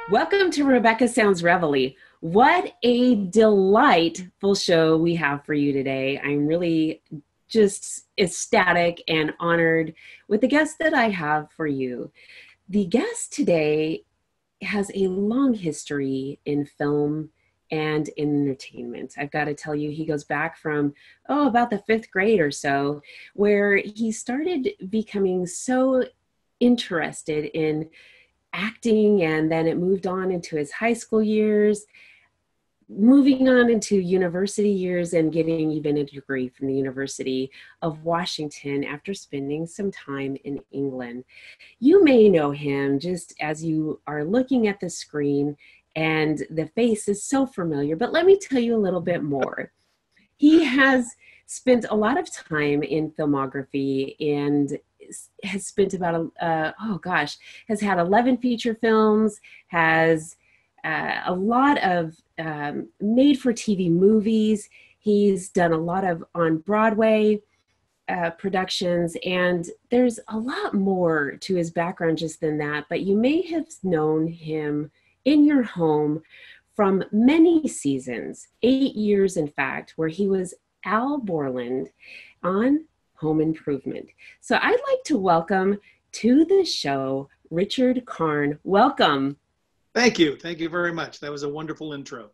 Welcome to Rebecca Sounds Reveille. What a delightful show we have for you today. I'm really just ecstatic and honored with the guest that I have for you. The guest today has a long history in film and in entertainment. I've got to tell you, he goes back from, about the fifth grade or so, where he started becoming so interested in acting, and then it moved on into his high school years, moving on into university years, and getting even a degree from the University of Washington after spending some time in England. You may know him just as you are looking at the screen, and the face is so familiar, but let me tell you a little bit more. He has spent a lot of time in filmography and has spent about, has had 11 feature films, has a lot of made-for-TV movies. He's done a lot of on-Broadway productions, and there's a lot more to his background just than that, but you may have known him in your home from many seasons, 8 years in fact, where he was Al Borland on Home Improvement. So I'd like to welcome to the show Richard Karn. Welcome. Thank you. Thank you very much. That was a wonderful intro.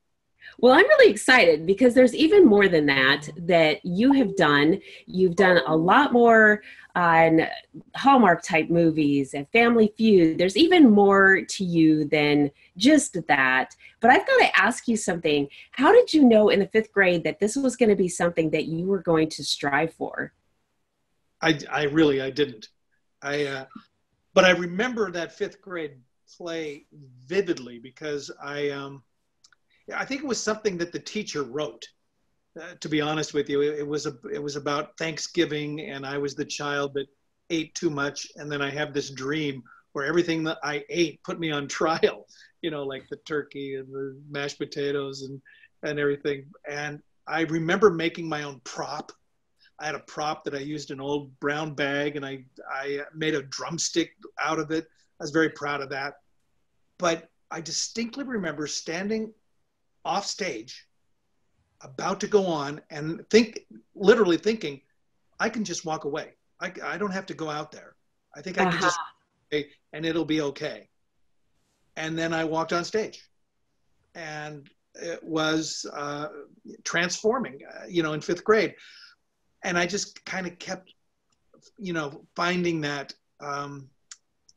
Well, I'm really excited because there's even more than that you have done. You've done a lot more on Hallmark type movies and Family Feud. There's even more to you than just that. But I've got to ask you something. How did you know in the fifth grade that this was going to be something that you were going to strive for? I didn't. But I remember that fifth grade play vividly because I think it was something that the teacher wrote. To be honest with you, it was about Thanksgiving, and I was the child that ate too much, and then I have this dream where everything that I ate put me on trial. Like the turkey and the mashed potatoes and everything. And I remember making my own prop. I had a prop that I used an old brown bag, and I made a drumstick out of it. I was very proud of that. But I distinctly remember standing off stage, about to go on, and literally thinking, I can just walk away. I don't have to go out there. I think I can just, and it'll be okay. And then I walked on stage, and it was transforming, in fifth grade. And I just kind of kept, finding that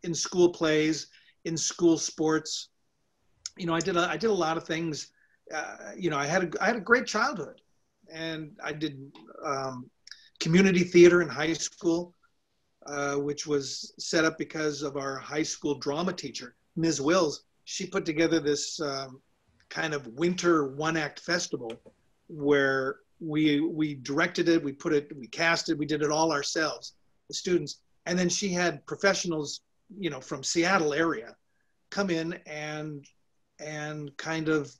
in school plays, in school sports. I did a lot of things. I had a great childhood, and I did community theater in high school, which was set up because of our high school drama teacher, Ms. Wills. She put together this kind of winter one-act festival where we directed it, we cast it, we did it all ourselves, the students. And then she had professionals, from Seattle area come in and kind of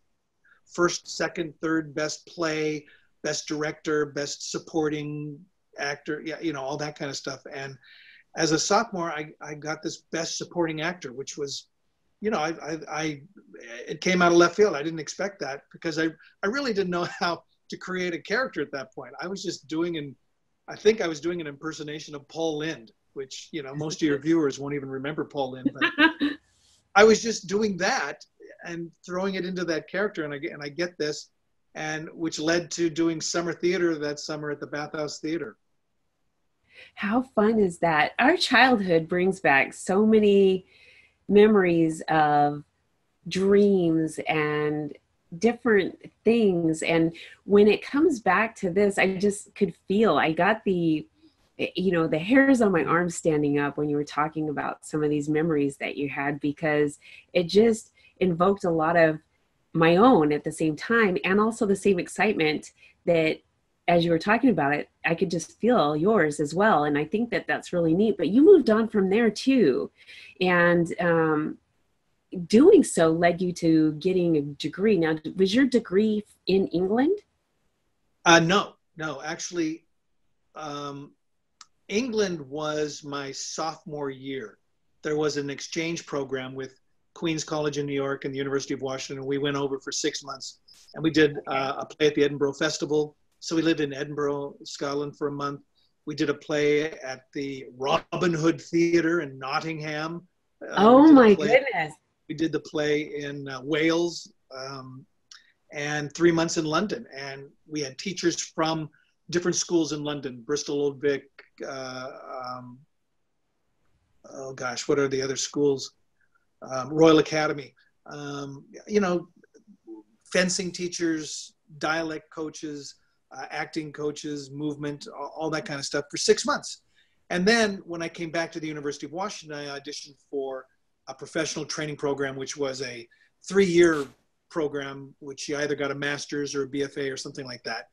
first, second, third best play, best director, best supporting actor, all that kind of stuff. And as a sophomore, I got this best supporting actor, which was, it came out of left field. I didn't expect that because I really didn't know how to create a character at that point. I was just I think I was doing an impersonation of Paul Lynde, which, most of your viewers won't even remember Paul Lynde, but I was just doing that and throwing it into that character. And I get this, and which led to doing summer theater that summer at the Bathhouse Theater. How fun is that? Our childhood brings back so many memories of dreams and different things, and when it comes back to this, I just could feel, I got the hairs on my arms standing up when you were talking about some of these memories that you had, because it just invoked a lot of my own at the same time, and also the same excitement that as you were talking about it, I could just feel yours as well. And I think that that's really neat. But you moved on from there too, and doing so led you to getting a degree. Now, was your degree in England? No, actually, England was my sophomore year. There was an exchange program with Queen's College in New York and the University of Washington. And we went over for 6 months, and we did a play at the Edinburgh Festival. So we lived in Edinburgh, Scotland for a month. We did a play at the Robin Hood Theatre in Nottingham. Oh my goodness. We did the play in Wales, and 3 months in London. And we had teachers from different schools in London, Bristol Old Vic, oh gosh, what are the other schools? Royal Academy, you know, fencing teachers, dialect coaches, acting coaches, movement, all that kind of stuff for 6 months. And then when I came back to the University of Washington, I auditioned for a professional training program, which was a 3-year program, which you either got a master's or a BFA or something like that.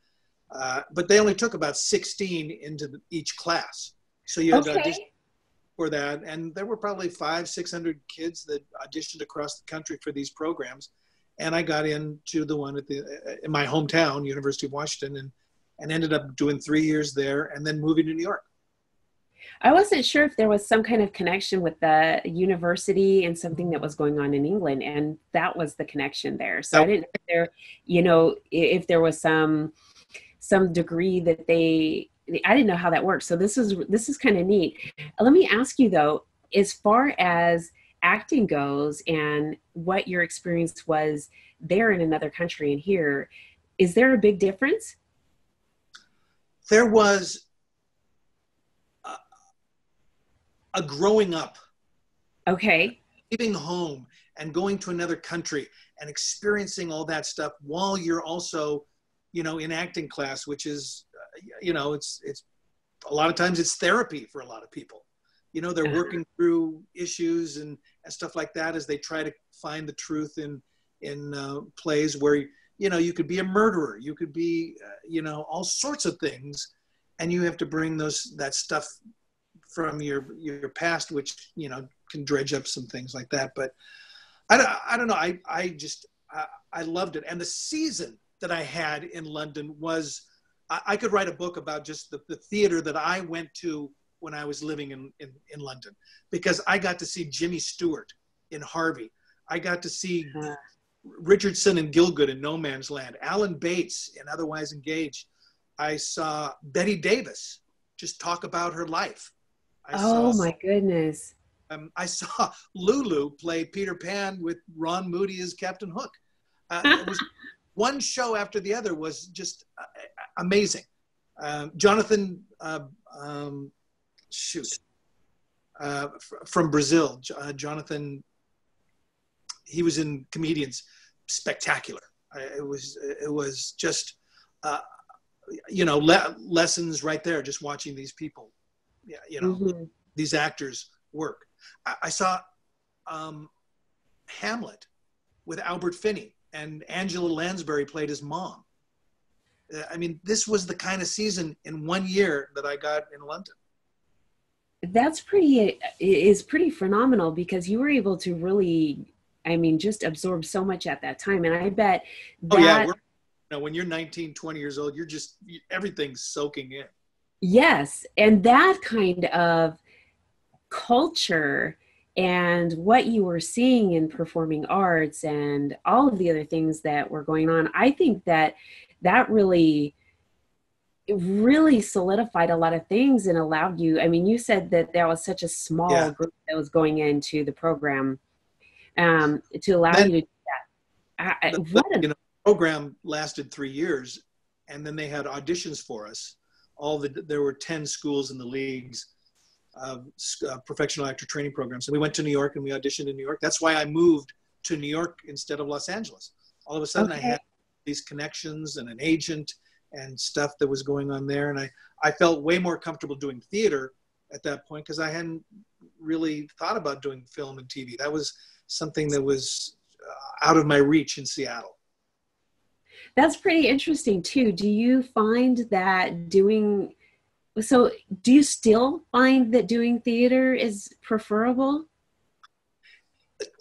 But they only took about 16 into each class. So you had to audition for that. And there were probably 500-600 kids that auditioned across the country for these programs. And I got into the one in my hometown, University of Washington, and ended up doing 3 years there and then moving to New York. I wasn't sure if there was some kind of connection with the university and something that was going on in England, and that was the connection there. So I didn't know if there, you know, if there was some degree that I didn't know how that worked. So this is kind of neat. Let me ask you though, as far as acting goes and what your experience was there in another country and here, is there a big difference? There was a growing up. Okay. Leaving home and going to another country and experiencing all that stuff while you're also, you know, in acting class, which is, you know, it's a lot of times it's therapy for a lot of people. You know, they're working through issues and stuff like that as they try to find the truth in plays where, you know, you could be a murderer, you could be, you know, all sorts of things, and you have to bring that stuff from your past, which, you know, can dredge up some things like that. But I don't know. I loved it. And the season that I had in London was, I could write a book about just the theater that I went to when I was living in London, because I got to see Jimmy Stewart in Harvey. I got to see Richardson and Gielgud in No Man's Land, Alan Bates in Otherwise Engaged. I saw Betty Davis just talk about her life. My goodness. I saw Lulu play Peter Pan with Ron Moody as Captain Hook. It was one show after the other was just amazing. Jonathan, from Brazil, Jonathan, he was in Comedians, spectacular. It was just, you know, lessons right there, just watching these people, you know, these actors work. I saw Hamlet with Albert Finney, and Angela Lansbury played his mom. I mean, this was the kind of season in 1 year that I got in London. That's pretty phenomenal, because you were able to really, I mean, just absorb so much at that time. And I bet that... when you're 19, 20 years old, everything's soaking in. Yes. And that kind of culture and what you were seeing in performing arts and all of the other things that were going on, I think that really solidified a lot of things and allowed you, I mean, you said that there was such a small group that was going into the program to allow you to do that. The program lasted 3 years, and then they had auditions for us. There were 10 schools in the leagues of professional actor training programs. And we went to New York and we auditioned in New York. That's why I moved to New York instead of Los Angeles. All of a sudden I had these connections and an agent and stuff that was going on there. And I felt way more comfortable doing theater at that point, because I hadn't really thought about doing film and TV. That was something that was out of my reach in Seattle. That's pretty interesting too. Do you find that do you still find that doing theater is preferable?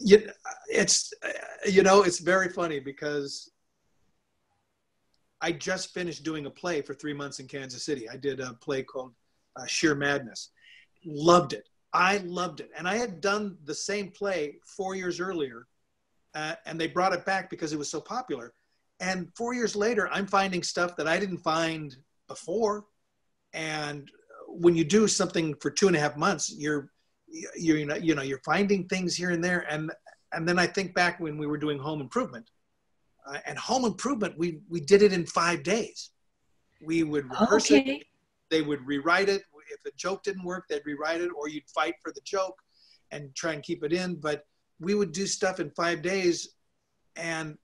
It's very funny, because I just finished doing a play for 3 months in Kansas City. I did a play called Sheer Madness. Loved it. I loved it. And I had done the same play 4 years earlier, and they brought it back because it was so popular. And 4 years later, I'm finding stuff that I didn't find before. And when you do something for 2.5 months, you're finding things here and there. And then I think back when we were doing Home Improvement, and Home Improvement, we did it in 5 days. We would rehearse it. They would rewrite it. If a joke didn't work, they'd rewrite it, or you'd fight for the joke and try and keep it in. But we would do stuff in 5 days, and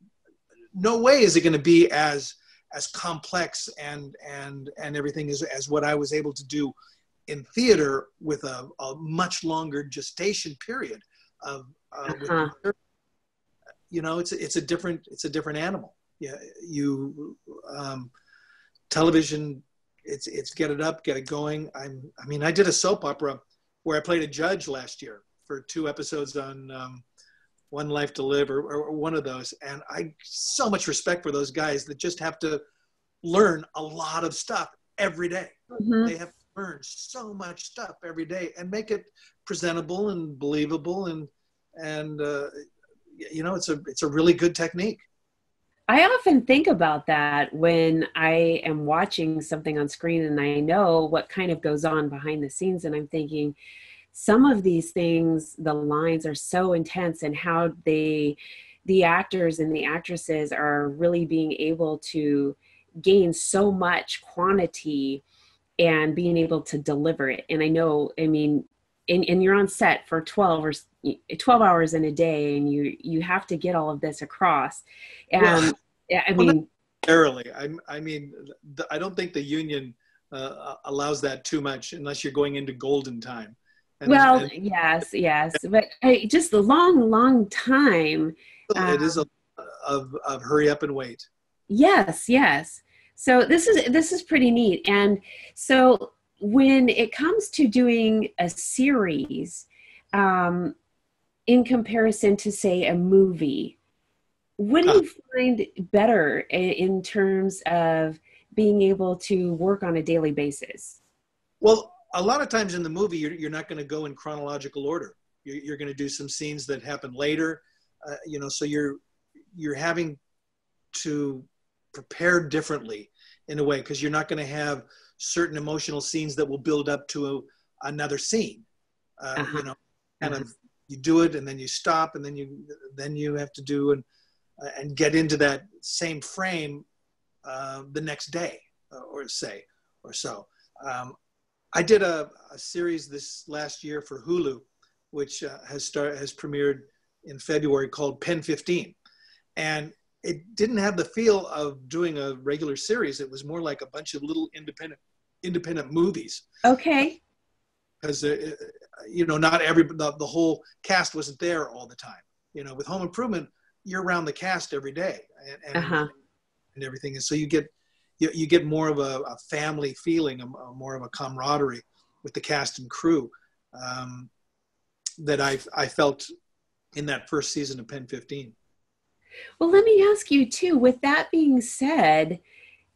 no way is it going to be as complex and everything as what I was able to do in theater with a much longer gestation period of it's a different animal. Yeah, television, it's get it up, get it going. I did a soap opera where I played a judge last year for 2 episodes on One Life to Live or one of those. And I so much respect for those guys that just have to learn a lot of stuff every day. Mm-hmm. They have to learn so much stuff every day and make it presentable and believable. And it's a really good technique. I often think about that when I am watching something on screen and I know what kind of goes on behind the scenes. And I'm thinking, some of these things, the lines are so intense, and how the actors and the actresses are really being able to gain so much quantity and being able to deliver it. And I know, and you're on set for 12 hours in a day, and you have to get all of this across. And well, not necessarily. I don't think the union allows that too much unless you're going into golden time. Yes, but just the long time. It is of hurry up and wait. Yes. So this is pretty neat. And so when it comes to doing a series, in comparison to, say, a movie, what do you find better in terms of being able to work on a daily basis? Well, a lot of times in the movie, you're not going to go in chronological order. You're going to do some scenes that happen later, so you're having to prepare differently in a way, because you're not going to have certain emotional scenes that will build up to another scene. You do it and then you stop, and then you have to do and get into that same frame the next day or so. I did a series this last year for Hulu, which has premiered in February, called Pen 15, and it didn't have the feel of doing a regular series. It was more like a bunch of little independent movies. Okay. Because not the whole cast wasn't there all the time. With Home Improvement, you're around the cast every day and everything, and so you get more of a family feeling, more of a camaraderie with the cast and crew that I felt in that first season of Pen 15. Well, let me ask you too, with that being said,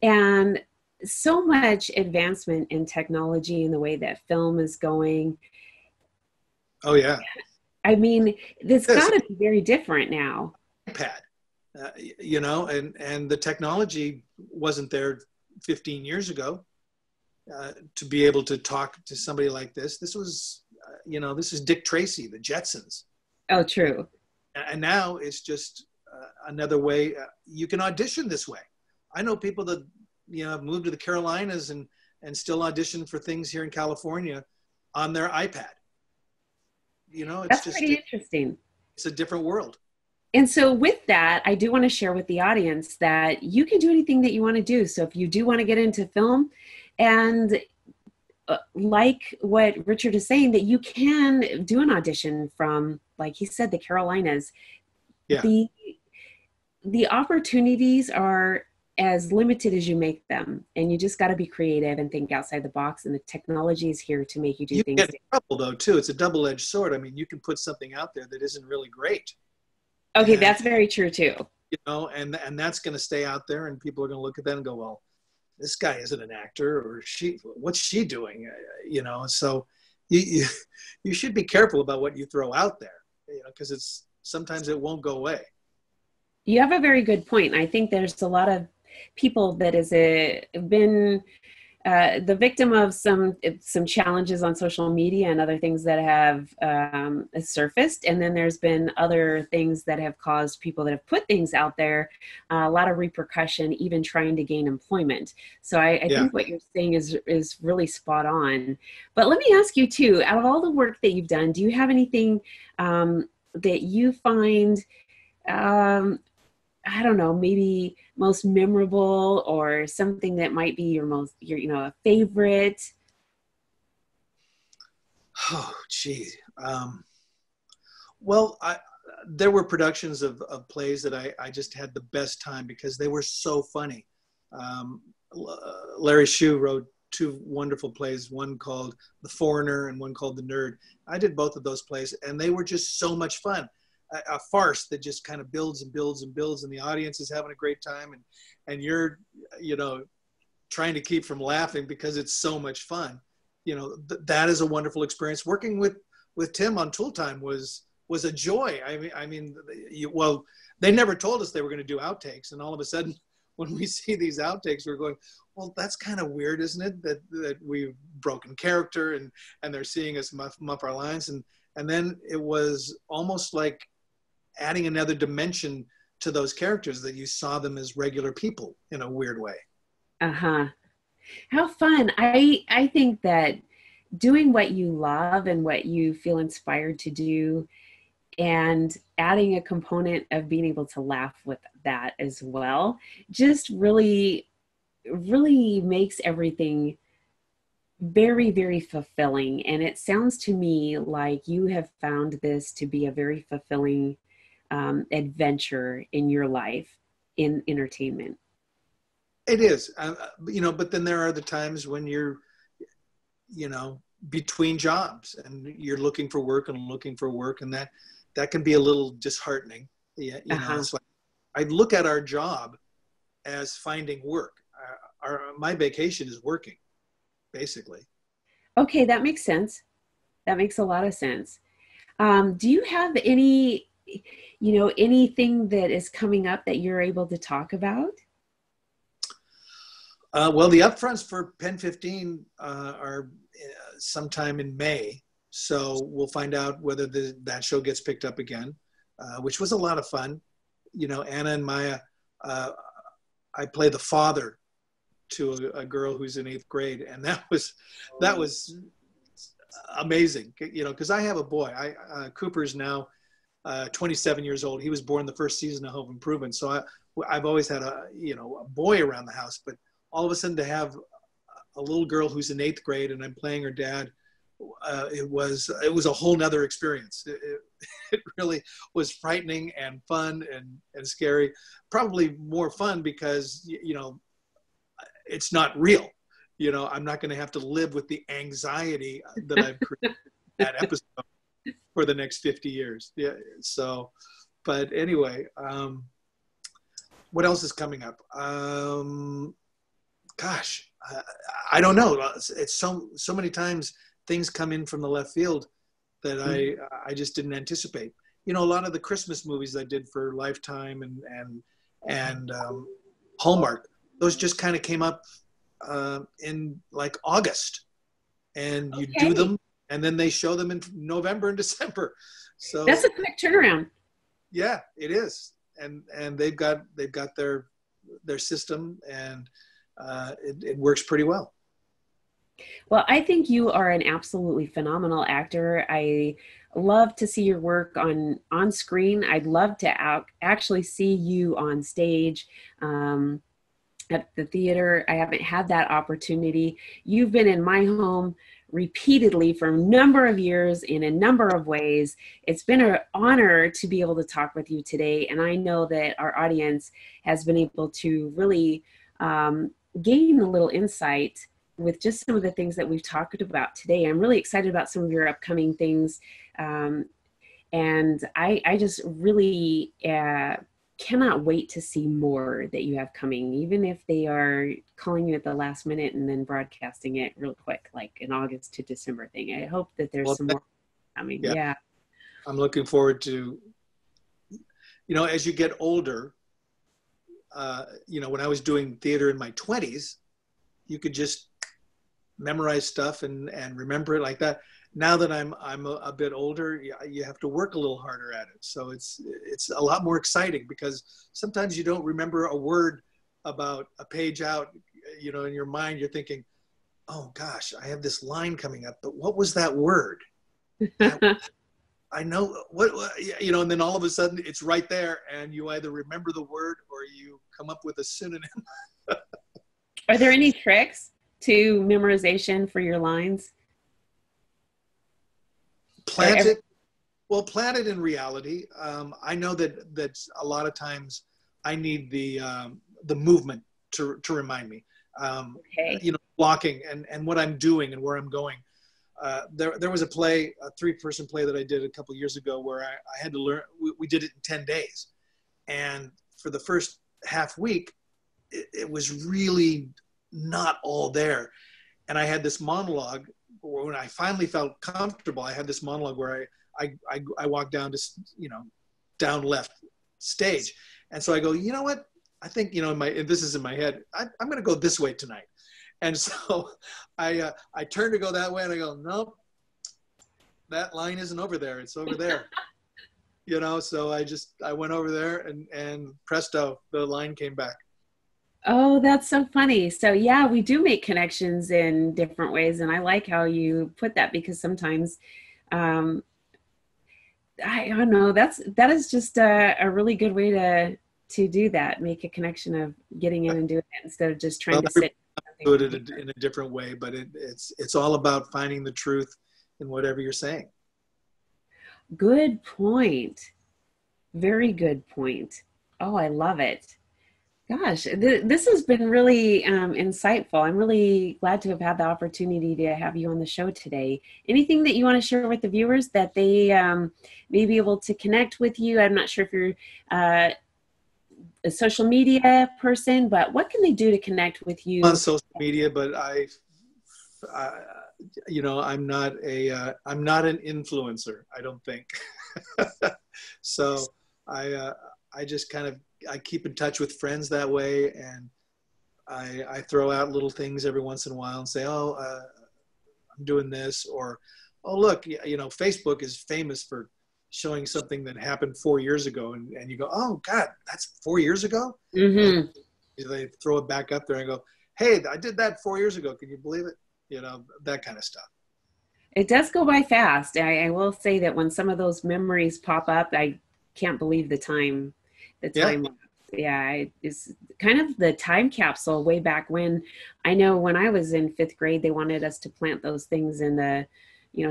and so much advancement in technology and the way that film is going. Oh yeah. This got to be very different now. iPad, and the technology wasn't there 15 years ago to be able to talk to somebody like this. This was, this is Dick Tracy, the Jetsons. Oh, true. And now it's just another way. You can audition this way. I know people that, have moved to the Carolinas and still audition for things here in California on their iPad. That's pretty interesting. It's a different world. And so with that, I do want to share with the audience that you can do anything that you want to do. So if you do want to get into film, and like what Richard is saying, that you can do an audition from, like he said, the Carolinas. Yeah. The opportunities are as limited as you make them, and you just got to be creative and think outside the box, and the technology is here to make you do things. You get in trouble though too. It's a double-edged sword. You can put something out there that isn't really great. Okay, that's very true too. And that's going to stay out there, and people are going to look at that and go, well, this guy isn't an actor, or what's she doing? So you should be careful about what you throw out there, because sometimes it won't go away. You have a very good point. I think there's a lot of people that has been the victim of some challenges on social media and other things that have surfaced. And then there's been other things that have caused people that have put things out there, a lot of repercussion, even trying to gain employment. So I think what you're saying is really spot on. But let me ask you too, out of all the work that you've done, do you have anything that you find, I don't know, maybe most memorable, or something that might be your a favorite? Oh, gee. Well, there were productions of plays that I just had the best time because they were so funny. Larry Shue wrote two wonderful plays, one called The Foreigner and one called The Nerd. I did both of those plays, and they were just so much fun. A farce that just kind of builds and builds and builds, and the audience is having a great time, and you're trying to keep from laughing because it's so much fun. That is a wonderful experience. Working with Tim on Tool Time was a joy. They never told us they were going to do outtakes, and all of a sudden when we see these outtakes, we're going, well, that's kind of weird, isn't it, that we've broken character and they're seeing us muff our lines, and then it was almost like adding another dimension to those characters, that you saw them as regular people in a weird way. Uh-huh. How fun. I think that doing what you love and what you feel inspired to do, and adding a component of being able to laugh with that as well, just really, really makes everything very, very fulfilling. And it sounds to me like you have found this to be a very fulfilling adventure in your life in entertainment. It is, but then there are the times when you're, between jobs and you're looking for work, and that can be a little disheartening. It's like, I look at our job as finding work. My vacation is working, basically. Okay, that makes sense. That makes a lot of sense. Do you have anything that is coming up that you're able to talk about? Well, the upfronts for Pen 15 are sometime in May. So we'll find out whether that show gets picked up again, which was a lot of fun. Anna and Maya, I play the father to a girl who's in 8th grade. And that was amazing, because I have a boy. Cooper's now 27 years old. He was born the first season of Home Improvement. So I've always had a boy around the house, but all of a sudden to have a little girl who's in 8th grade and I'm playing her dad, it was a whole nother experience. It really was frightening and fun and scary. Probably more fun because, it's not real. I'm not going to have to live with the anxiety that I've created in that episode for the next 50 years. Yeah. So, but anyway, what else is coming up? Gosh, I don't know. It's so many times things come in from the left field that I just didn't anticipate. A lot of the Christmas movies I did for Lifetime and Hallmark, those just kind of came up in like August, and you do them, and then they show them in November and December. So that's a quick turnaround. Yeah, it is, and they've got their system, and it works pretty well. Well, I think you are an absolutely phenomenal actor. I love to see your work on screen. I'd love to actually see you on stage at the theater. I haven't had that opportunity. You've been in my home repeatedly for a number of years in a number of ways. It's been an honor to be able to talk with you today. And I know that our audience has been able to really gain a little insight with just some of the things that we've talked about today. I'm really excited about some of your upcoming things. And I just really cannot wait to see more that you have coming, even if they are calling you at the last minute and then broadcasting it real quick, like an August to December thing. I hope that there's Well, some more coming. yeah, Yeah. I'm looking forward to, as you get older, when I was doing theater in my 20s, you could just memorize stuff and remember it like that. Now that I'm a bit older, you have to work a little harder at it. So it's a lot more exciting, because sometimes you don't remember a word about a page out. In your mind, you're thinking, oh gosh, I have this line coming up, but what was that word? I know what, and then all of a sudden it's right there, and you either remember the word or you come up with a synonym. Are there any tricks to memorization for your lines? Plant it in reality. I know that a lot of times I need the movement to remind me. Okay. Blocking and what I'm doing and where I'm going. There was a play, a 3-person play that I did a couple of years ago, where I had to learn. We did it in 10 days, and for the first half week, it was really not all there. And I had this monologue. When I finally felt comfortable, I had this monologue where I walked down to down left stage, and so I go, you know what? I think this is in my head. I'm going to go this way tonight. And so I turn to go that way, and I go, nope, that line isn't over there. It's over there. So I went over there, and presto, the line came back. Oh, that's so funny. So yeah, we do make connections in different ways. And I like how you put that, because sometimes, I don't know, that is just a really good way to do that. Make a connection of getting in and doing it instead of just trying to sit. Do it in a different way, but it's all about finding the truth in whatever you're saying. Good point. Very good point. Oh, I love it. Gosh, this has been really insightful. I'm really glad to have had the opportunity to have you on the show today. Anything that you want to share with the viewers that they may be able to connect with you? I'm not sure if you're a social media person, but what can they do to connect with you? On social media, but I'm not an influencer, I don't think. So I just kind of, I keep in touch with friends that way, and I throw out little things every once in a while and say, I'm doing this, or, oh, look, Facebook is famous for showing something that happened 4 years ago, and you go, oh God, that's 4 years ago? Mm-hmm. They throw it back up there and go, hey, I did that 4 years ago. Can you believe it? That kind of stuff. It does go by fast. I will say that when some of those memories pop up, I can't believe the time. Yeah, it's kind of the time capsule way back when. I know when I was in 5th grade, they wanted us to plant those things in the,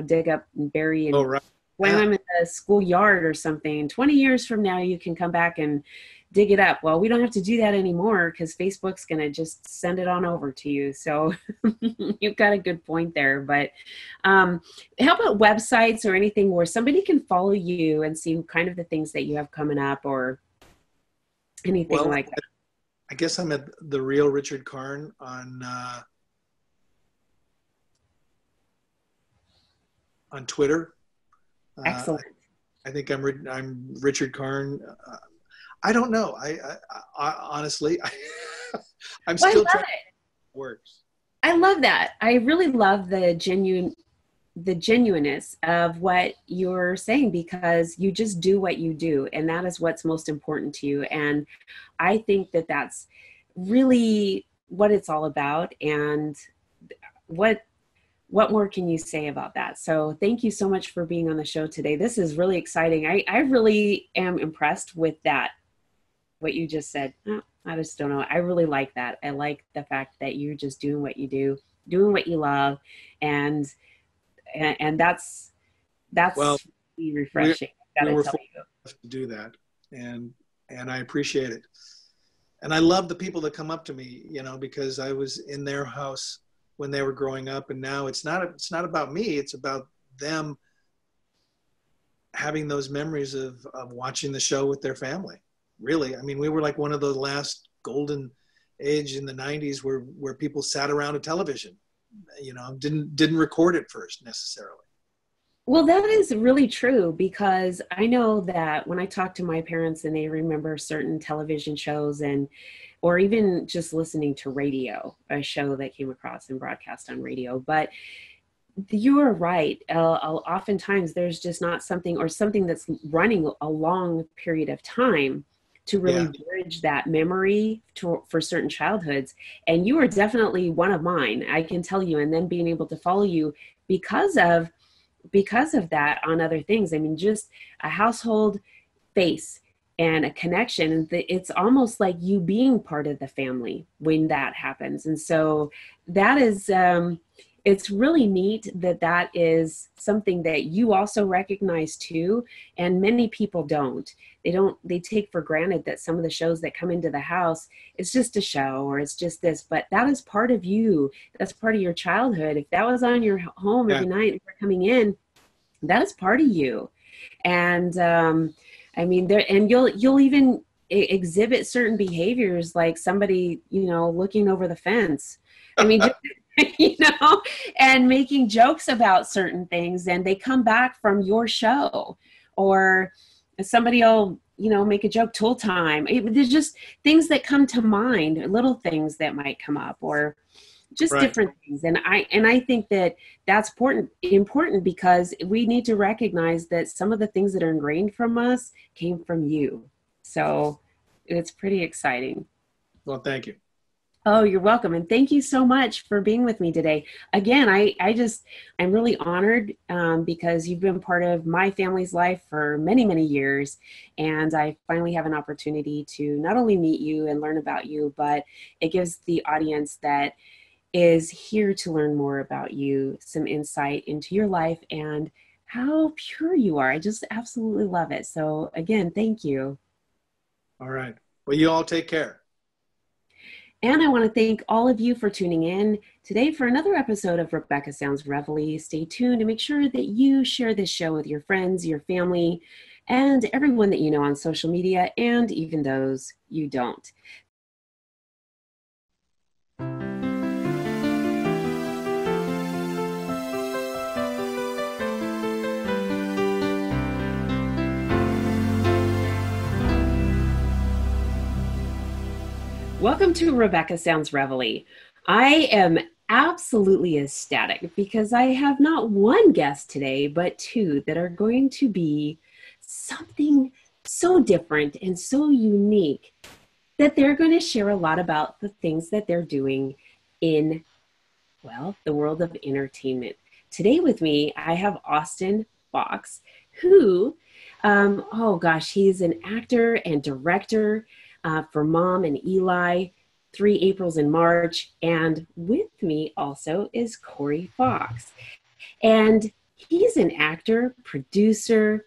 dig up and bury and plant them in the schoolyard or something. 20 years from now, you can come back and dig it up. Well, we don't have to do that anymore, because Facebook's going to just send it on over to you. So you've got a good point there. But how about websites or anything where somebody can follow you and see kind of the things that you have coming up, or anything like that? I guess I'm at The Real Richard Karn on Twitter. Excellent. I think I'm Richard Karn. I don't know. I honestly, I'm still trying. It works. I love that. I really love the genuineness of what you're saying, because you just do what you do, and that is what's most important to you. And I think that that's really what it's all about. And what more can you say about that? So thank you so much for being on the show today. This is really exciting. I really am impressed with that, what you just said. I just don't know. I really like that. I like the fact that you're just doing what you do, doing what you love, and that's really refreshing. We're fortunate to do that, and I appreciate it. And I love the people that come up to me, because I was in their house when they were growing up, and now it's not about me. It's about them having those memories of watching the show with their family. really. I mean, we were like one of the last golden age in the 90s where people sat around a television, didn't record it first necessarily. Well, that is really true, because I know that when I talk to my parents and they remember certain television shows, or even just listening to radio, a show that came across and broadcast on radio. But you are right. Oftentimes there's just not something, or something that's running a long period of time to really bridge that memory for certain childhoods. And you are definitely one of mine, I can tell you. And then being able to follow you because of that on other things. I mean, just a household face and a connection. It's almost like you being part of the family when that happens. And so that is, it's really neat that is something that you also recognize too. And many people don't. They take for granted that some of the shows that come into the house, it's just a show or it's just this, but that is part of you. That's part of your childhood. If that was on your home every night for coming in, that is part of you. And I mean, and you'll even exhibit certain behaviors, like somebody, looking over the fence. I mean, and making jokes about certain things, and they come back from your show, or somebody will, make a joke, tool time. There's just things that come to mind, little things that might come up, or just different things. And I think that that's important because we need to recognize that some of the things that are ingrained from us came from you. So it's pretty exciting. Well, thank you. Oh, you're welcome. And thank you so much for being with me today. Again, I'm really honored because you've been part of my family's life for many, many years. And I finally have an opportunity to not only meet you and learn about you, but it gives the audience that is here to learn more about you some insight into your life and how pure you are. I just absolutely love it. So again, thank you. All right. Well, you all take care. And I want to thank all of you for tuning in today for another episode of Rebecca Sounds Reveille. Stay tuned and make sure that you share this show with your friends, your family, and everyone that you know on social media, and even those you don't. Welcome to Rebecca Sounds Reveille. I am absolutely ecstatic because I have not one guest today, but two that are going to be something so different and so unique that they're going to share a lot about the things that they're doing in, the world of entertainment. Today with me, I have Austin Foxx, who, he's an actor and director for Mom and Eli, 3 Aprils in March. And with me also is Cory Foxx. And he's an actor, producer.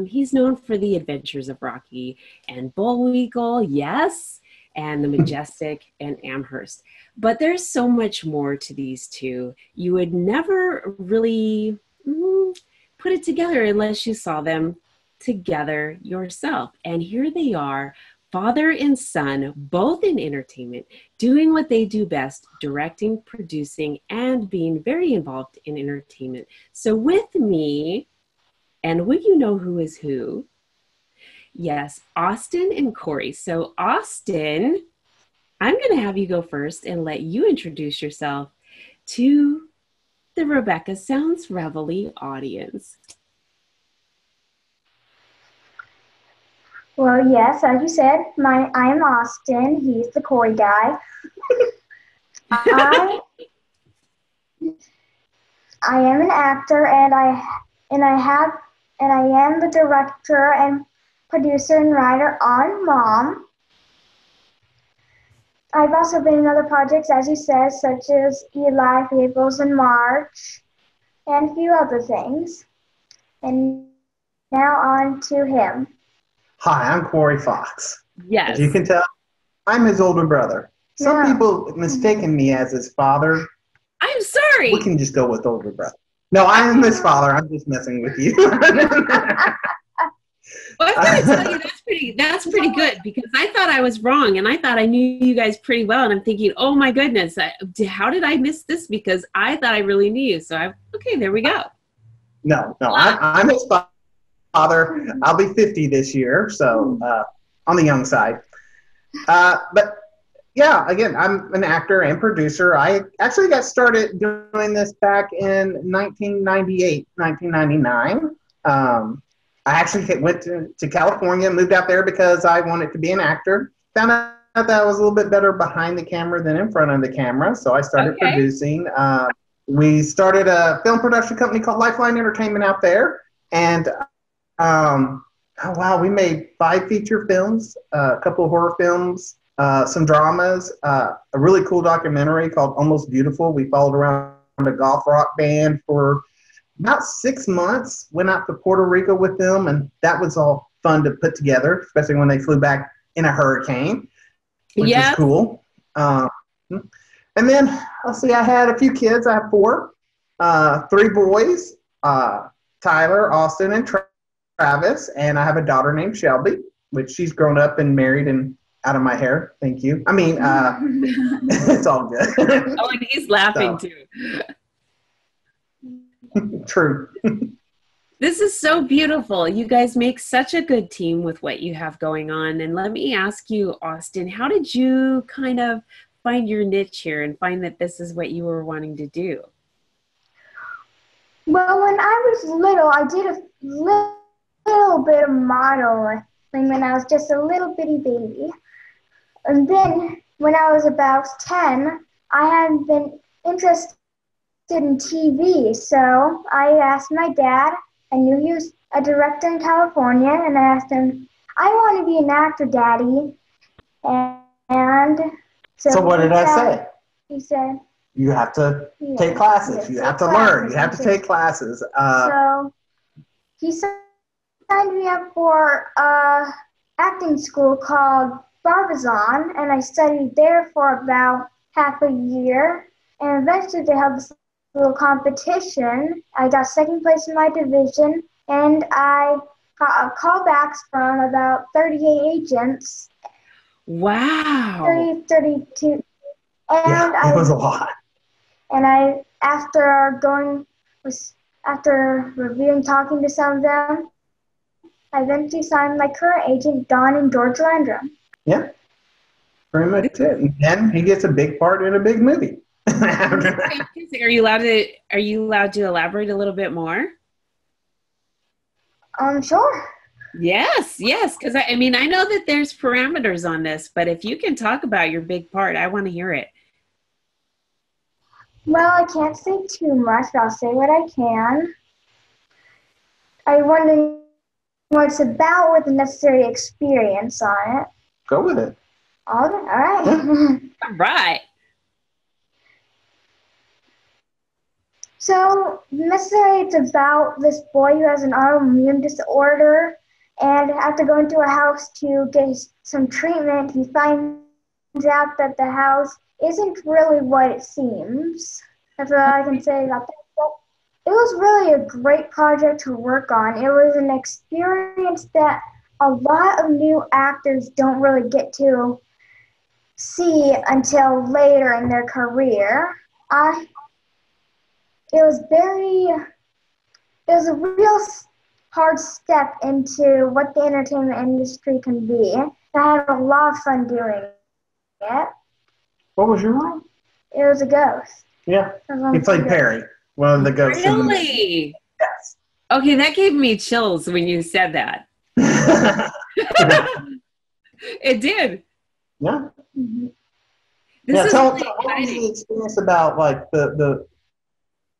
He's known for the Adventures of Rocky and Bullwinkle, yes, and the Majestic and Amhurst. But there's so much more to these two. You would never really put it together unless you saw them together yourself. And here they are, father and son, both in entertainment, doing what they do best, directing, producing, and being very involved in entertainment. So with me, and will you know who is who? Yes, Austin and Cory. So Austin, I'm going to have you go first and let you introduce yourself to the Rebecca Sounds Reveille audience. Well, yes, as you said, I am Austin. He's the Cory guy. I am an actor, and I am the director and producer and writer on Mom. I've also been in other projects, as you said, such as Eli, 3 Aprils in March, and a few other things. And now on to him. Hi, I'm Cory Foxx. Yes. As you can tell, I'm his older brother. Some people mistaken me as his father. I'm sorry. We can just go with older brother. No, I am his father. I'm just messing with you. Well, I'm going to tell you that's pretty good, because I thought I was wrong, and I thought I knew you guys pretty well, and I'm thinking, oh my goodness, how did I miss this? Because I thought I really knew you. So okay, there we go. No, I'm his father. I'll be 50 this year, so on the young side. But yeah, again, I'm an actor and producer. I actually got started doing this back in 1998, 1999. I actually went to California, moved out there because I wanted to be an actor. Found out that I was a little bit better behind the camera than in front of the camera, so I started producing. We started a film production company called Lifeline Entertainment out there, and oh wow, we made 5 feature films, a couple of horror films, some dramas, a really cool documentary called Almost Beautiful. We followed around a golf rock band for about 6 months, went out to Puerto Rico with them, and that was all fun to put together, especially when they flew back in a hurricane, which is cool. And then, let's see, I had a few kids. I have 4, 3 boys, Tyler, Austin, and Travis, and I have a daughter named Shelby, which she's grown up and married and out of my hair. Thank you. I mean, it's all good. Oh, and he's laughing too. True. This is so beautiful. You guys make such a good team with what you have going on. And let me ask you, Austin, how did you kind of find your niche here and find that this is what you were wanting to do? Well, when I was little, I did a little bit of modeling when I was just a little bitty baby. And then when I was about 10, I had been interested in TV, so I asked my dad. I knew he was a director in California, and I asked him, I want to be an actor, Daddy. And so what did I say? He said, you have to take classes. You have to learn. You have to take classes. So he signed me up for acting school called Barbizon, and I studied there for about half a year. And eventually they held this little competition. I got 2nd place in my division, and I got callbacks from about 38 agents. Wow. 32. And it was a lot. And after reviewing, talking to some of them, I eventually signed my current agent, Don and George Landrum. Yeah, pretty much it. And then he gets a big part in a big movie. Are you allowed to elaborate a little bit more? Sure. Yes, because I mean, I know that there's parameters on this, but if you can talk about your big part, I want to hear it. Well, I can't say too much, but I'll say what I can. I'm wondering what it's about with the necessary experience on it. Go with it. All right. All right. So, necessarily, it's about this boy who has an autoimmune disorder, and after going to a house to get some treatment, he finds out that the house isn't really what it seems. That's what I can say about that. But it was really a great project to work on. It was an experience that a lot of new actors don't really get to see until later in their career. It was a real hard step into what the entertainment industry can be. I had a lot of fun doing it. What was your role? It was a ghost. Yeah, he played Perry, one of the ghosts. Really? Yes. Okay, that gave me chills when you said that. It did. Yeah. Mm-hmm. Tell me the experience about like the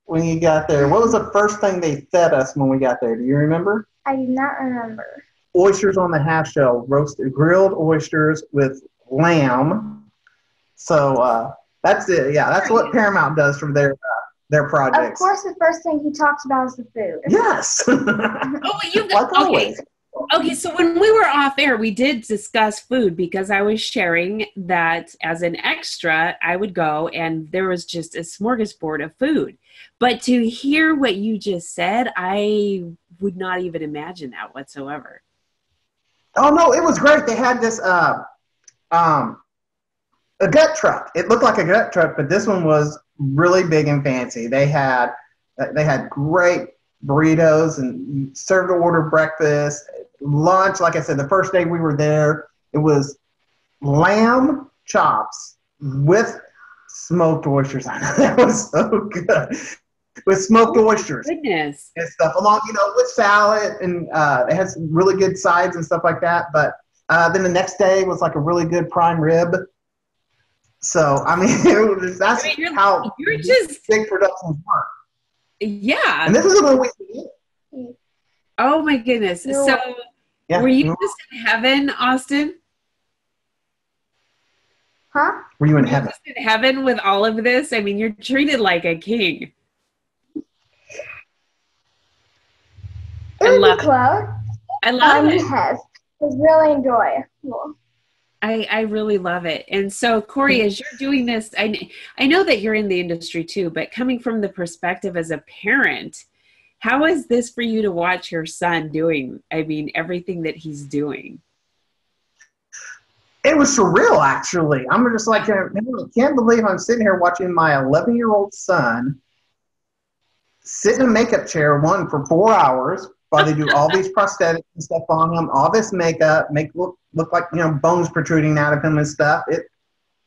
when you got there. What was the first thing they fed us when we got there? Do you remember? I do not remember. Oysters on the half shell, roasted, grilled oysters with lamb. So that's it. Yeah, that's what Paramount does for their projects. Of course, the first thing he talks about is the food. Yes. Okay, so when we were off air, we did discuss food because I was sharing that as an extra, I would go and there was just a smorgasbord of food. But to hear what you just said, I would not even imagine that whatsoever. Oh no, it was great. They had this a gut truck. It looked like a gut truck, but this one was really big and fancy. They had great burritos and served to order breakfast, lunch. Like I said, the first day we were there, it was lamb chops with smoked oysters on it. That was so good. With smoked oysters Goodness. and stuff, along, with salad, and they had some really good sides and stuff like that. But then the next day was like a really good prime rib. So I mean, that's how you're just big productions work. Yeah. And this is the way we did. Oh my goodness. So Yeah. were you just in heaven, Austin? Huh? Were you in Were you heaven? just in heaven with all of this? I mean, you're treated like a king. I love it. I love it. Yes. It was really enjoyable. I really love it. And so, Corey, as you're doing this, I know that you're in the industry too, but coming from the perspective as a parent, how is this for you to watch your son doing, everything that he's doing? It was surreal, actually. I'm just like, I can't believe I'm sitting here watching my 11-year-old son sit in a makeup chair, for 4 hours, while they do all these prosthetics and stuff on him, all this makeup, make look like, bones protruding out of him and stuff.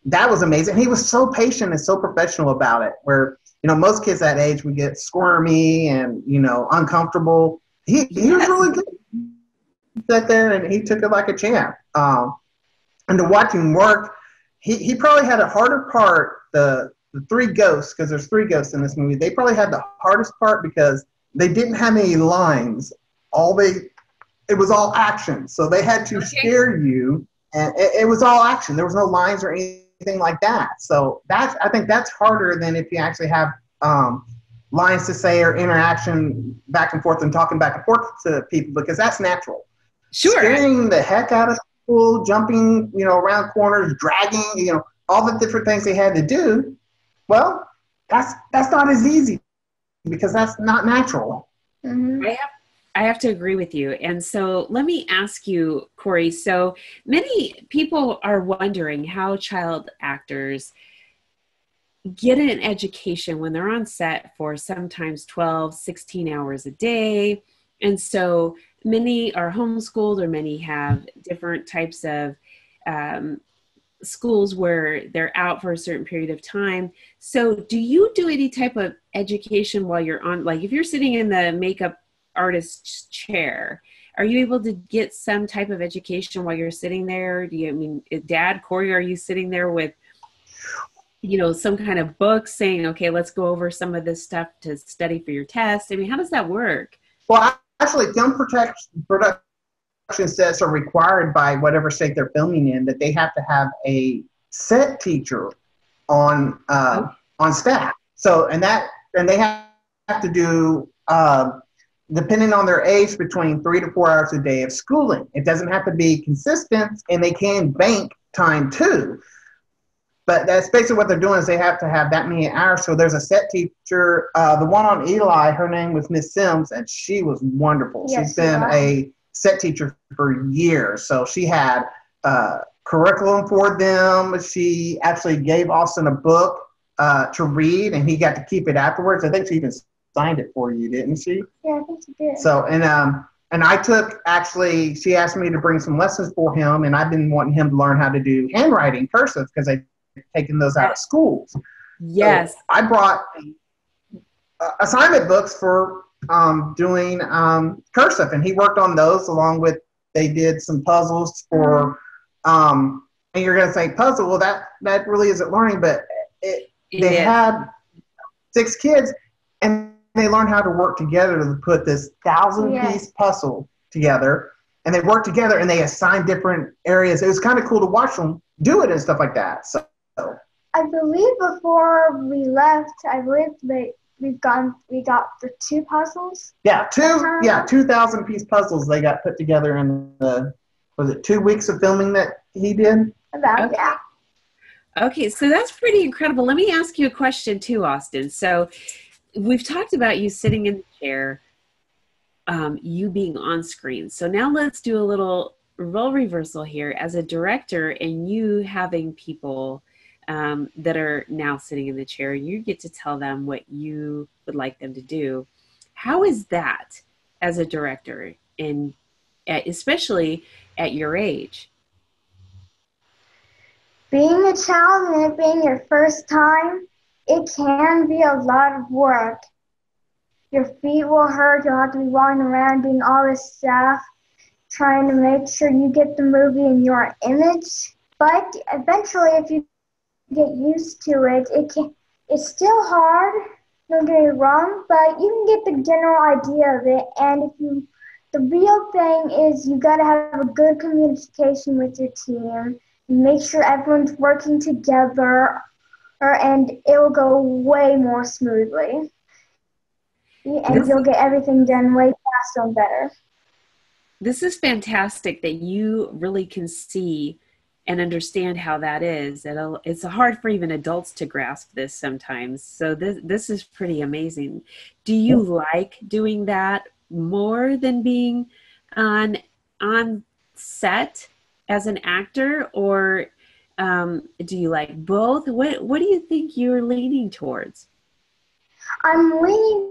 That was amazing. He was so patient and so professional about it, where, most kids that age would get squirmy and, uncomfortable. He was really good. He sat there and he took it like a champ. And to watch him work, he probably had a harder part, the three ghosts, because there's three ghosts in this movie. They probably had the hardest part because they didn't have any lines. It was all action. So they had to scare you, and it was all action. There was no lines or anything like that. So I think that's harder than if you actually have lines to say or interaction back and forth and talking back and forth to people, because that's natural. Sure. Scaring the heck out of people, jumping, around corners, dragging, all the different things they had to do. Well, that's not as easy, because that's not natural. Mm-hmm. I have to agree with you. And so let me ask you, Corey, so many people are wondering how child actors get an education when they're on set for sometimes 12, 16 hours a day. And so many are homeschooled, or many have different types of schools where they're out for a certain period of time. So do you do any type of education while you're on, like if you're sitting in the makeup artist's chair, are you able to get some type of education while you're sitting there? Dad, Corey, are you sitting there with, some kind of book saying, okay, let's go over some of this stuff to study for your test? How does that work? Well, actually, film production sets are required by whatever state they're filming in, that they have to have a set teacher on staff. So, and they have to do, depending on their age, between 3 to 4 hours a day of schooling. It doesn't have to be consistent, and they can bank time too. But that's basically what they're doing, is they have to have that many hours. So there's a set teacher. The one on Eli, her name was Miss Sims, and she was wonderful. Yes, she's been a set teacher for years. So she had curriculum for them. She actually gave Austin a book to read, and he got to keep it afterwards. I think she even signed it for you, didn't she? Yeah, I think she did. So, and I she asked me to bring some lessons for him, and I've been wanting him to learn how to do handwriting, cursive, because I've taken those out of schools. Yes. So I brought assignment books for doing cursive, and he worked on those along with, they did some puzzles for, and you're going to say puzzle, well, that really isn't learning, but they had 6 kids, and they learned how to work together to put this 1,000-piece puzzle together, and they worked together, and they assigned different areas. It was kind of cool to watch them do it and stuff like that. So I believe before we left, we got the 2 puzzles. Yeah, 2,000-piece puzzles they got put together in was it 2 weeks of filming that he did? Okay, so that's pretty incredible. Let me ask you a question too, Austin. So we've talked about you sitting in the chair, you being on screen. So now let's do a little role reversal here as a director, and you having people that are now sitting in the chair. You get to tell them what you would like them to do. How is that as a director, and especially at your age? Being a child and it being your first time, it can be a lot of work. Your feet will hurt, you'll have to be walking around doing all this stuff, trying to make sure you get the movie in your image. But eventually, if you get used to it, it's still hard, don't get me wrong, but you can get the general idea of it. And the real thing is you got to have a good communication with your team, make sure everyone's working together, and it will go way more smoothly. And you'll get everything done way faster and better. This is fantastic that you really can see and understand how that is. It's hard for even adults to grasp this sometimes. So this is pretty amazing. Do you like doing that more than being on set as an actor, or do you like both? What do you think you're leaning towards? I'm leaning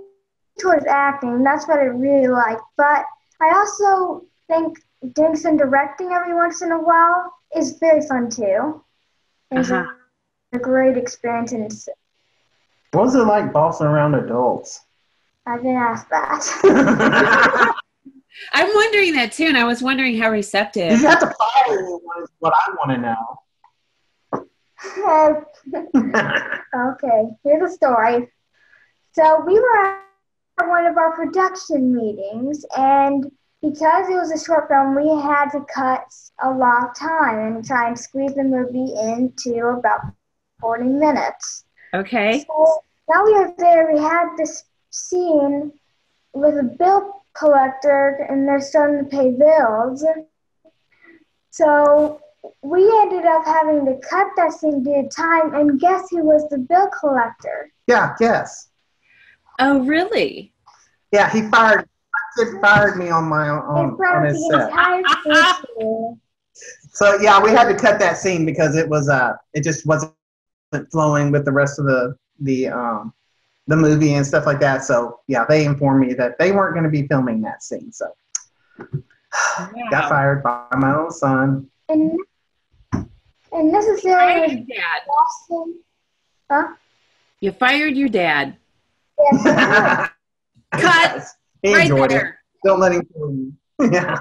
towards acting. That's what I really like. But I also think doing some directing every once in a while is very fun too. It's a great experience. And what was it like bossing around adults? I didn't ask that. I'm wondering that too, and I was wondering how receptive. Did you have to fire anyone is what I want to know. Okay, here's the story. So we were at one of our production meetings, and because it was a short film, we had to cut a lot of time and try and squeeze the movie into about 40 minutes. Okay. So while we were there, we had this scene with a bill collector, and they're starting to pay bills. So we ended up having to cut that scene due to time, and guess who was the bill collector? Yeah, guess. Oh, really? Yeah, he fired me on his set. So yeah, we had to cut that scene because it just wasn't flowing with the rest of the movie and stuff like that. So yeah, they informed me that they weren't going to be filming that scene. So got fired by my own son. And necessarily, Austin. Huh? You fired your dad. Yes. Cut. Yes. He right enjoyed there. It. Don't let him kill you. Yeah.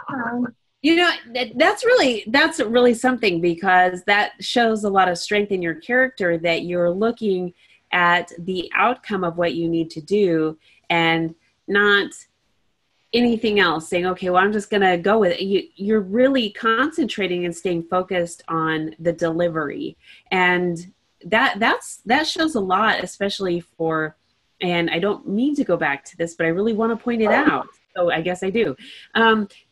You know, that's really something, because that shows a lot of strength in your character, that you're looking at the outcome of what you need to do and not anything else, saying, okay, well, I'm just going to go with it. You're really concentrating and staying focused on the delivery. And that shows a lot, especially for, and I don't mean to go back to this, but I really want to point it out. So I guess I do.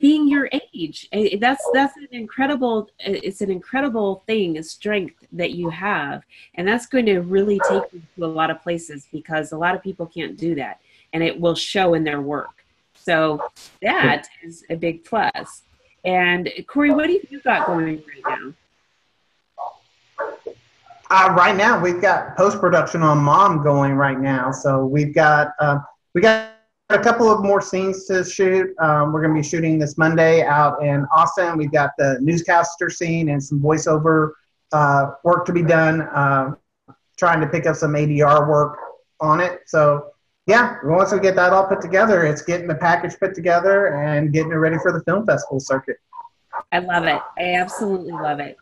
Being your age, that's an incredible, it's an incredible thing, a strength that you have. And that's going to really take you to a lot of places, because a lot of people can't do that, and it will show in their work. So that is a big plus. And Corey, what do you got going right now? Right now, we've got post-production on Mom going right now. So we got a couple of more scenes to shoot. We're going to be shooting this Monday out in Austin. We've got the newscaster scene and some voiceover work to be done, trying to pick up some ADR work on it. So, yeah, once we get that all put together, it's getting the package put together and getting it ready for the film festival circuit. I love it. I absolutely love it.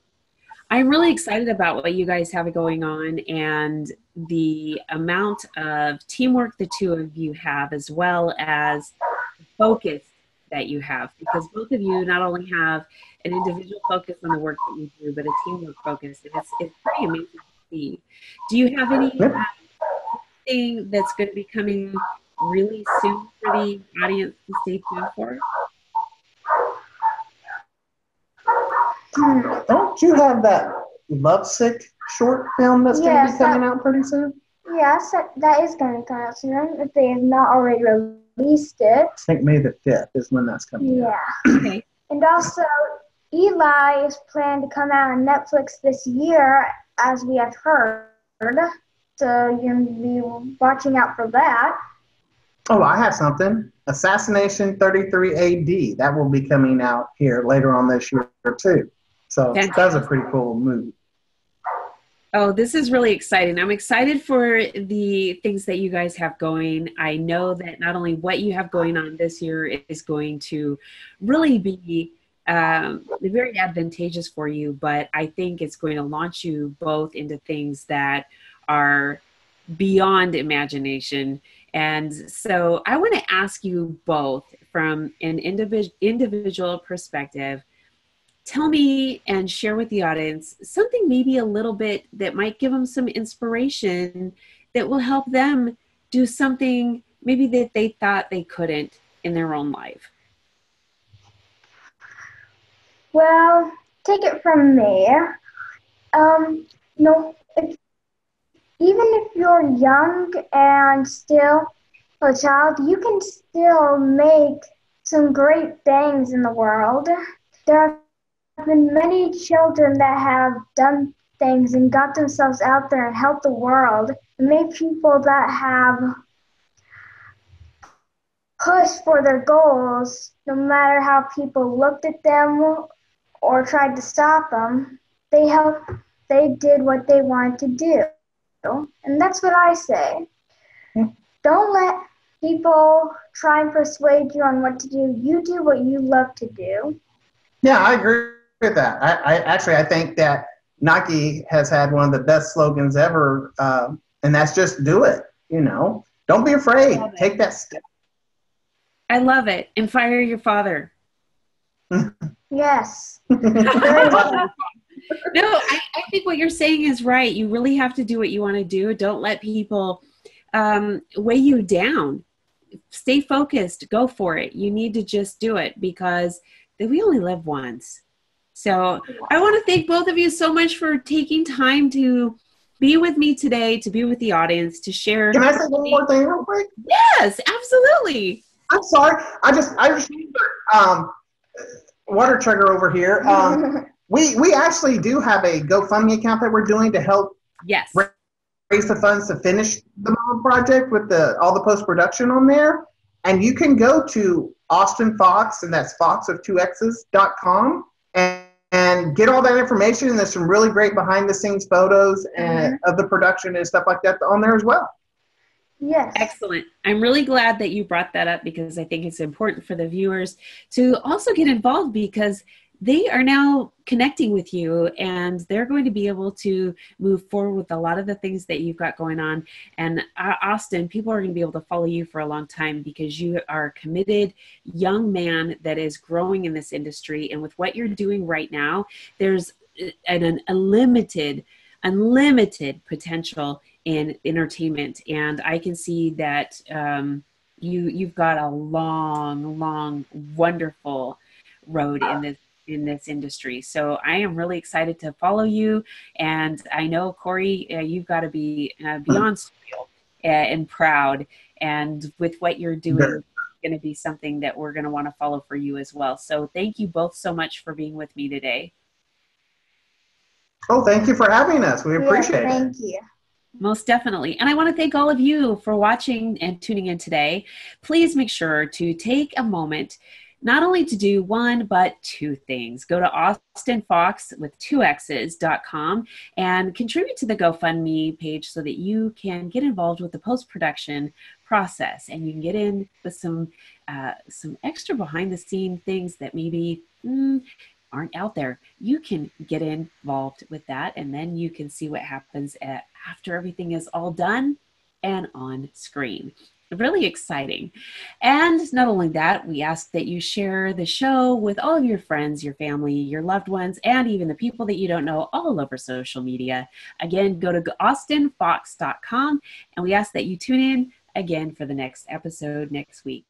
I'm really excited about what you guys have going on, and the amount of teamwork the two of you have, as well as the focus that you have, because both of you not only have an individual focus on the work that you do, but a teamwork focus. And it's pretty amazing to see. Do you have anything that's going to be coming really soon for the audience to stay tuned for? Don't you have that Lovesick short film that's going to be coming out pretty soon? Yes, that is going to come out soon, if they have not already released it. I think May the 5th is when that's coming out. Yeah. Okay. And also, Eli is planned to come out on Netflix this year, as we have heard. So you can be watching out for that. Oh, I have something. Assassination 33 AD. That will be coming out here later on this year too. So that's a pretty cool movie. Oh, this is really exciting. I'm excited for the things that you guys have going. I know that not only what you have going on this year is going to really be very advantageous for you, but I think it's going to launch you both into things that are beyond imagination. And so I want to ask you both from an individual perspective, tell me and share with the audience something maybe a little bit that might give them some inspiration that will help them do something maybe that they thought they couldn't in their own life. Well, take it from me. No, even if you're young and still a child, you can still make some great things in the world. There have been many children that have done things and got themselves out there and helped the world, and made people that have pushed for their goals, no matter how people looked at them or tried to stop them. They did what they wanted to do. And that's what I say. Don't let people try and persuade you on what to do. You do what you love to do. Yeah, I agree with that. I think that Nike has had one of the best slogans ever, and that's just do it. Don't be afraid. Take that step. I love it. And fire your father. Yes. No, I think what you're saying is right. You really have to do what you want to do. Don't let people weigh you down. Stay focused. Go for it. You need to just do it because we only live once. So I want to thank both of you so much for taking time to be with me today, to be with the audience, to share. Can I say one more thing real quick? Yes, absolutely. I'm sorry. I just water trigger over here. We actually do have a GoFundMe account that we're doing to help raise the funds to finish the Mom project with all the post-production on there. And you can go to Austin Foxx, and that's Fox of 2X's.com, and get all that information. And there's some really great behind-the-scenes photos and of the production and stuff like that on there as well. Yes. Excellent. I'm really glad that you brought that up because I think it's important for the viewers to also get involved because they are now connecting with you and they're going to be able to move forward with a lot of the things that you've got going on. And Austin, people are going to be able to follow you for a long time because you are a committed young man that is growing in this industry. And with what you're doing right now, there's an unlimited potential in entertainment. And I can see that you've got a long, wonderful road in this industry. So I am really excited to follow you. And I know, Corey, you've got to be beyond surreal and proud. And with what you're doing, it's going to be something that we're going to want to follow for you as well. So thank you both so much for being with me today. Oh, thank you for having us. We appreciate it. Thank you. Most definitely. And I want to thank all of you for watching and tuning in today. Please make sure to take a moment not only to do one, but two things. Go to austinfox with 2x's.com and contribute to the GoFundMe page so that you can get involved with the post-production process and you can get in with some extra behind the scene things that maybe aren't out there. You can get involved with that and then you can see what happens after everything is all done and on screen. Really exciting. And not only that, we ask that you share the show with all of your friends, your family, your loved ones, and even the people that you don't know all over social media. Again, go to austinfox.com and we ask that you tune in again for the next episode next week.